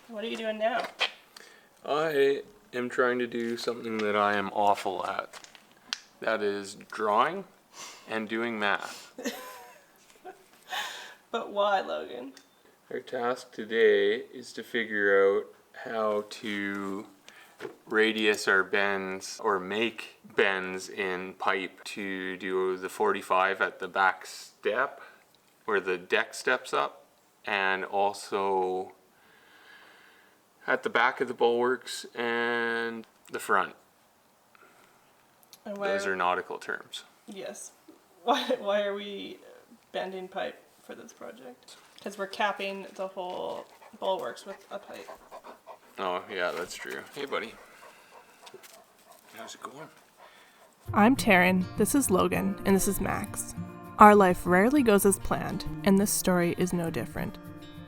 What are you doing now? I am trying to do something that I am awful at. That is drawing and doing math. But why, Logan? Our task today is to figure out how to radius our bends or make bends in pipe to do the 45 at the back step where the deck steps up, and also at the back of the bulwarks and the front. And Those are nautical terms. Yes. Why are we bending pipe for this project? Because we're capping the whole bulwarks with a pipe. Oh, yeah, that's true. Hey, buddy. How's it going? I'm Taryn, this is Logan, and this is Max. Our life rarely goes as planned, and this story is no different.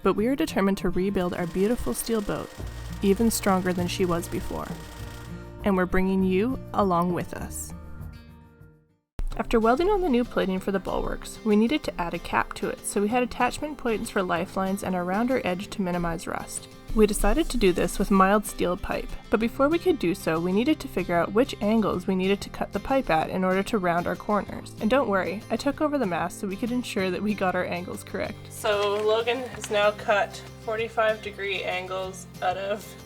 But we are determined to rebuild our beautiful steel boat, even stronger than she was before. And we're bringing you along with us. After welding on the new plating for the bulwarks, we needed to add a cap to it, so we had attachment points for lifelines and a rounder edge to minimize rust. We decided to do this with mild steel pipe, but before we could do so, we needed to figure out which angles we needed to cut the pipe at in order to round our corners. And don't worry, I took over the math so we could ensure that we got our angles correct. So Logan has now cut 45-degree angles out of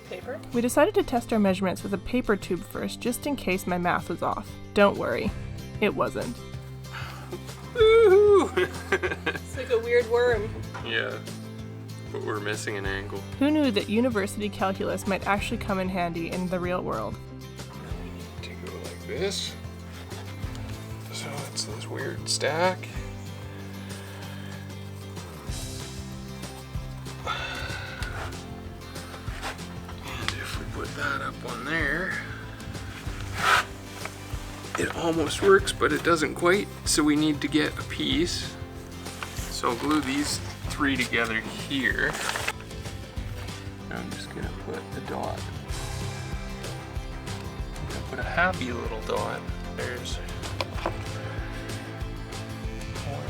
paper. We decided to test our measurements with a paper tube first, just in case my math was off. Don't worry, it wasn't. Woohoo! It's like a weird worm. Yeah. But we're missing an angle. Who knew that university calculus might actually come in handy in the real world? To go like this. So it's this weird stack. And if we put that up on there, it almost works, but it doesn't quite. So we need to get a piece. So I'll glue these three together here. I'm just gonna put a dot. I'm gonna put a happy little dot. There's one.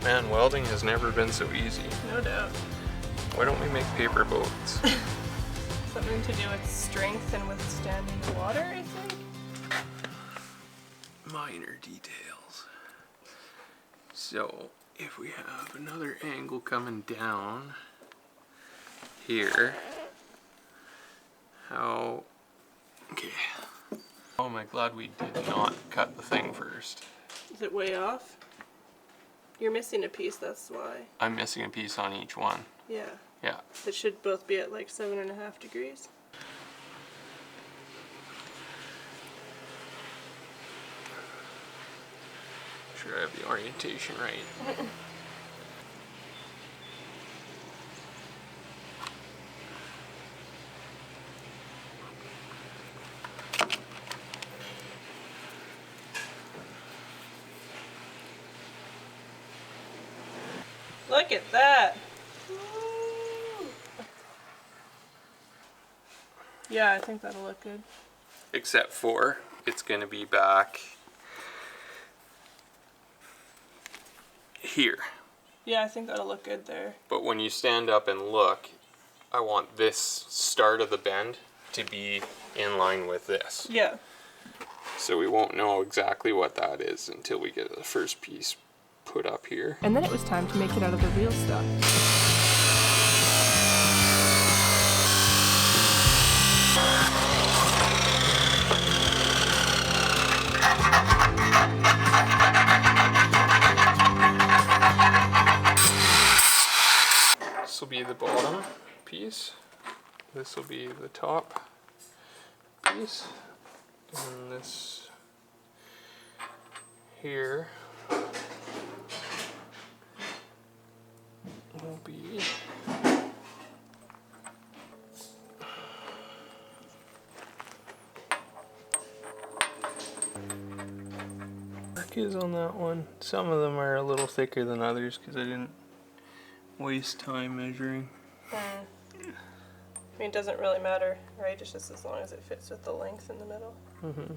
Man, welding has never been so easy. No doubt. Why don't we make paper boats? Something to do with strength and withstanding water, I think? Minor details. So, if we have another angle coming down here, okay. Oh, am I glad we did not cut the thing first. Is it way off? You're missing a piece, that's why. I'm missing a piece on each one. Yeah. Yeah. It should both be at like 7.5 degrees. Sure I have the orientation right. Look at that! Woo. Yeah, I think that'll look good. Except for it's going to be back here. Yeah, I think that'll look good there. But when you stand up and look, I want this start of the bend to be in line with this. Yeah. So we won't know exactly what that is until we get the first piece put up here. And then it was time to make it out of the real stuff. This will be the bottom piece. This will be the top piece. And this here will be work is on that one. Some of them are a little thicker than others because I didn't waste time measuring. I mean, it doesn't really matter, right? It's just as long as it fits with the length in the middle. Mm-hmm.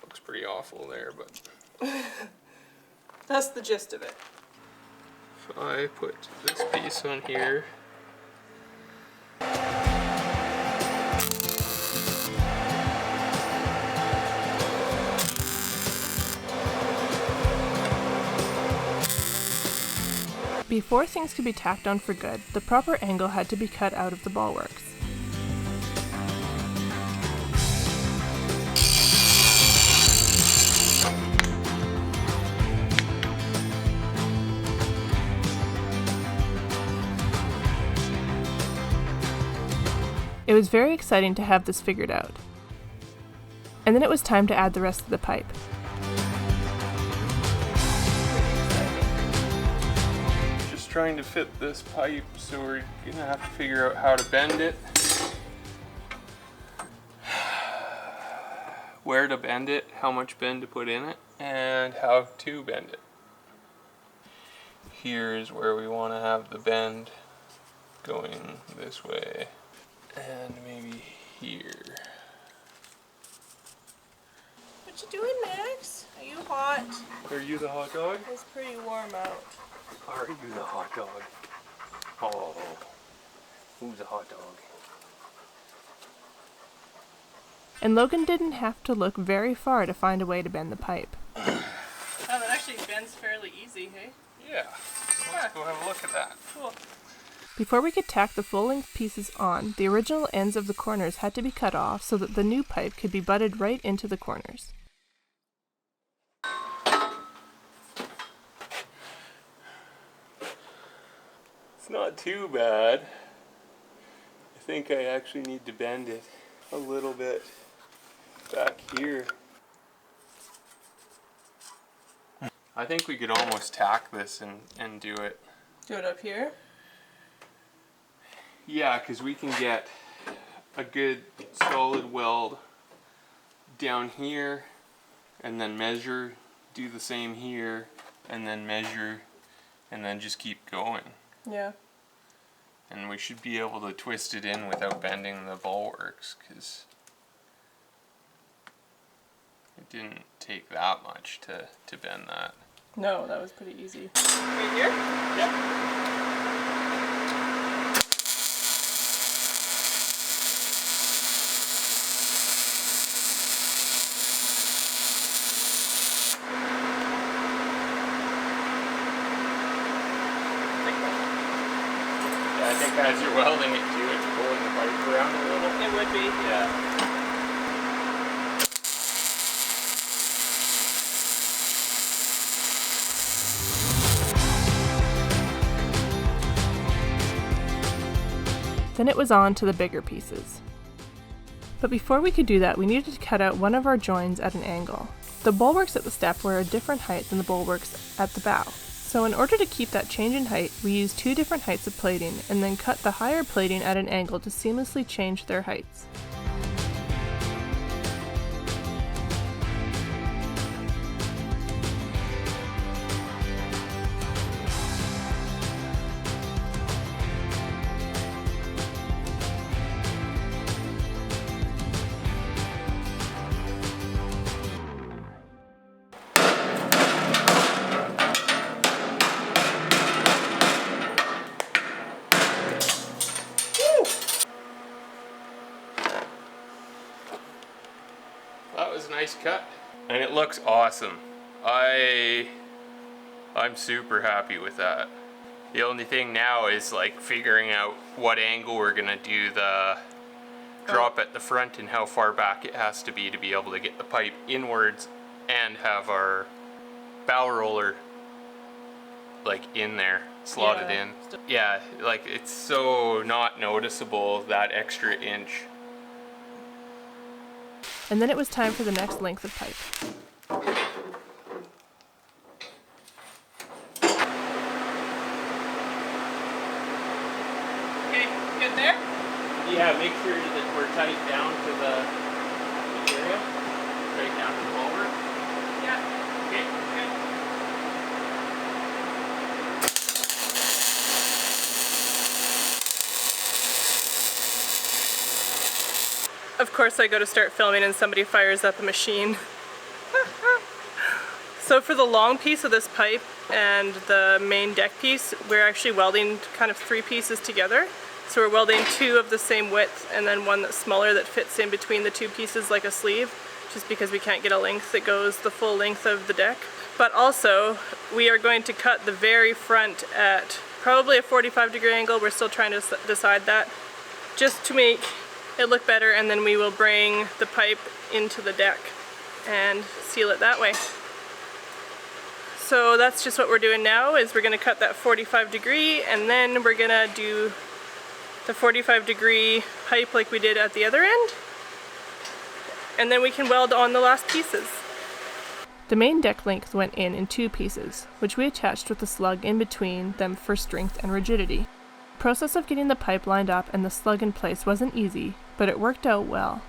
Looks pretty awful there, but That's the gist of it. If I put this piece on here. Before things could be tacked on for good, the proper angle had to be cut out of the bulwarks. It was very exciting to have this figured out. And then it was time to add the rest of the pipe. Just trying to fit this pipe, so we're gonna have to figure out how to bend it. Where to bend it, how much bend to put in it, and how to bend it. Here's where we want to have the bend going this way. And maybe here. What you doing, Max? Are you hot? Are you the hot dog? It's pretty warm out. Are you the hot dog? Oh, who's the hot dog? And Logan didn't have to look very far to find a way to bend the pipe. Oh, that actually bends fairly easy, hey? Yeah, let's go have a look at that. Cool. Before we could tack the full-length pieces on, the original ends of the corners had to be cut off so that the new pipe could be butted right into the corners. It's not too bad. I think I actually need to bend it a little bit back here. I think we could almost tack this and do it. Do it up here? Yeah, because we can get a good solid weld down here and then measure, do the same here, and then measure, and then just keep going. Yeah. And we should be able to twist it in without bending the bulwarks, because it didn't take that much to bend that. No, that was pretty easy. Right here? Yeah. I think as you're welding it too, it's pulling the pipe around a little. It would be. Yeah. Then it was on to the bigger pieces. But before we could do that, we needed to cut out one of our joins at an angle. The bulwarks at the step were a different height than the bulwarks at the bow. So in order to keep that change in height, we used two different heights of plating and then cut the higher plating at an angle to seamlessly change their heights. That was a nice cut. And it looks awesome. I'm super happy with that. The only thing now is like figuring out what angle we're gonna do the drop at the front and how far back it has to be able to get the pipe inwards and have our bow roller like in there, slotted in. Yeah, like it's so not noticeable, that extra inch. And then it was time for the next length of pipe. Okay, good there? Yeah, make sure that we're tight down to the area, right down to the bulwark. Yeah. Okay. Good. Of course I go to start filming and somebody fires up a machine. So for the long piece of this pipe and the main deck piece, we're actually welding kind of 3 pieces together. So we're welding 2 of the same width and then one that's smaller that fits in between the 2 pieces like a sleeve, just because we can't get a length that goes the full length of the deck. But also, we are going to cut the very front at probably a 45-degree angle. We're still trying to decide that, just to make it look better, and then we will bring the pipe into the deck and seal it that way. So that's just what we're doing now, is we're going to cut that 45-degree, and then we're going to do the 45-degree pipe like we did at the other end, and then we can weld on the last pieces. The main deck length went in 2 pieces, which we attached with a slug in between them for strength and rigidity. The process of getting the pipe lined up and the slug in place wasn't easy, but it worked out well.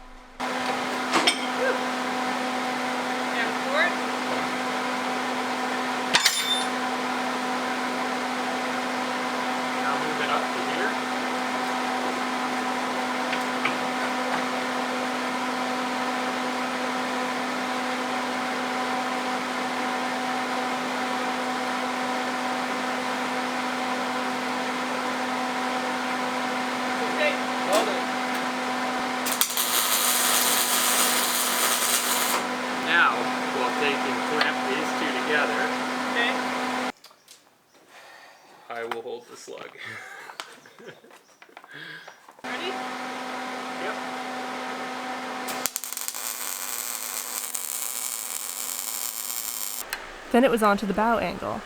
Now, we'll take and clamp these 2 together. Okay. I will hold the slug. Ready? Yep. Then it was on to the bow angle.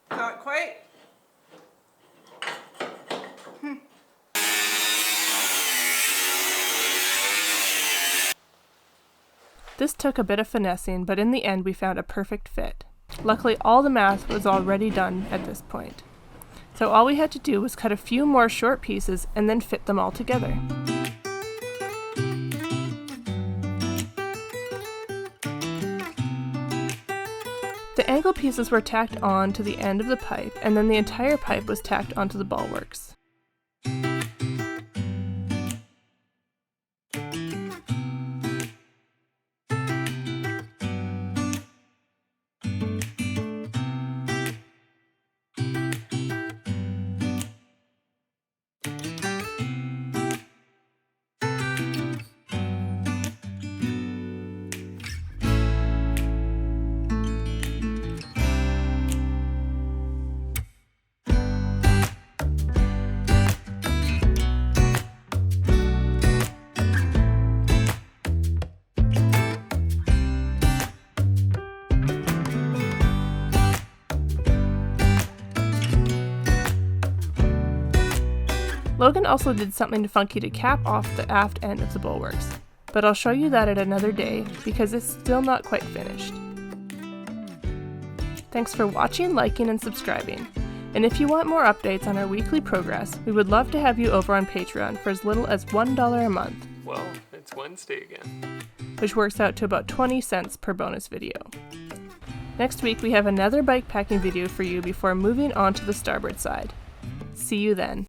Not quite. This took a bit of finessing, but in the end we found a perfect fit. Luckily, all the math was already done at this point. So all we had to do was cut a few more short pieces and then fit them all together. The angle pieces were tacked on to the end of the pipe, and then the entire pipe was tacked onto the bulwarks. Logan also did something funky to cap off the aft end of the bulwarks, but I'll show you that at another day because it's still not quite finished. Thanks for watching, liking, and subscribing. And if you want more updates on our weekly progress, we would love to have you over on Patreon for as little as $1 a month. Well, it's Wednesday again. Which works out to about 20 cents per bonus video. Next week we have another bike packing video for you before moving on to the starboard side. See you then.